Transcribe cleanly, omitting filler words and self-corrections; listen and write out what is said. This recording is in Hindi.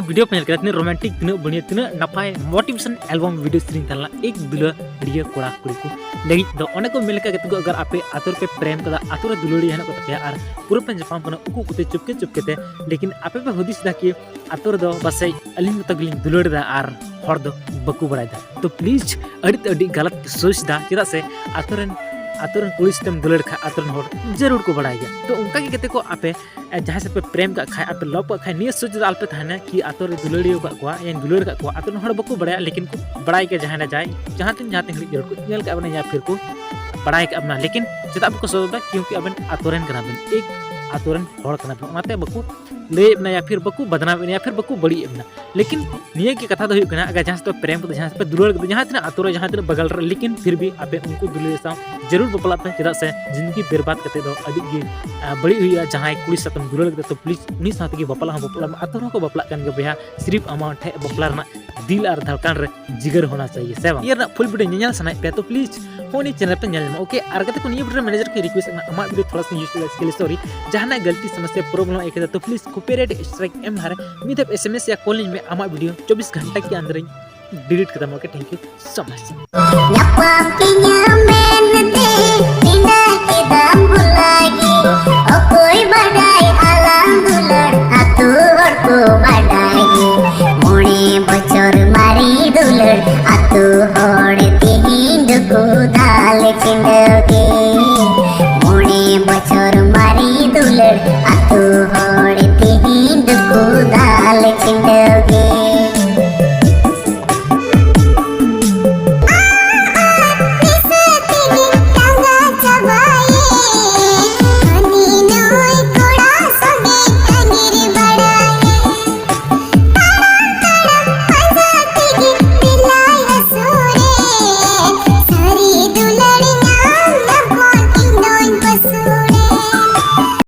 वीडियो पे तीन रोमांटिक तीन बढ़िया तीन नपाय मोटिवेशन एल्बम वीडियो सीरीज तला एक दुला भिडियो कोड़ा कुड़ी को लगी दो अने को मिलका गत अगर आपे आतुर पे प्रेम कदा आतुर दुलड़ी हना को तपया आर पूरा पे जपाम कना उकु कुते चुपके ते लेकिन आपे पे हुदिस दा कि आतुर दो बसै अलिंग तगलिंग दुलड़ दा आर हर दो बकु बड़ाय दा तो प्लीज अड़ी गलत सोच दा चिदा से आतुरन पुलिस तम दुलड़ खा आतुरन हर जरूर को बढ़ाई गया तो उनका के को आपे जहाँ से पे प्रेम का खाए आपे लव का खाए निये सोच आलपे थाना कि आतुर दुलड़ियो का कोआ या दुलड़ का कोआ आतुरन हर बको बढ़ाया लेकिन को बढ़ाई के जहाँ ना जाए जहाँ तीन जरूर को नेल का अपने या फिर को बढ़ाई के अपना लेकिन चेता आपको सोचता क्योंकि अबन आतुरन कना बन एक आतुरन हर कना बन ओनाते बको ले अपना या फिर बको बदनाम या फिर बको बड़ी अपना लेकिन निये की कथा तो हुई कना अगर जहाँ से प्रेम को जहाँ से दुलड़ जहाँ तीन आतुर जहाँ तीन बगल रे लेकिन फिर भी आपे उनको दुलड़ सा जरूर बपला पे चेदा से जिंदगी बर्बाद करते दो अड़ी गे बड़ी हुई जहाँ कुड़ी सातम दुलड़ तो प्लीज उनी साथ के बपला आतुर को बपला कन के बया सिर्फ अमाउंट ठे बपला रना दिल और धड़कन रे जिगर होना चाहिए सेवा ये ना फुल वीडियो nyal सनाय पे तो प्लीज फोन चैनल पे nyal ओके आर कते को निये वीडियो मैनेजर के रिक्वेस्ट अमा वीडियो थोड़ा सा यूज स्किल सॉरी जहां गलती समस्या प्रॉब्लम एक तो प्लीज कॉपीराइट स्ट्राइक एम हरे मित एसएमएस या कॉलिंग में अमा वीडियो 24 घंटा के अंदर डिलीट कर दूंगा। Okay thank you so much.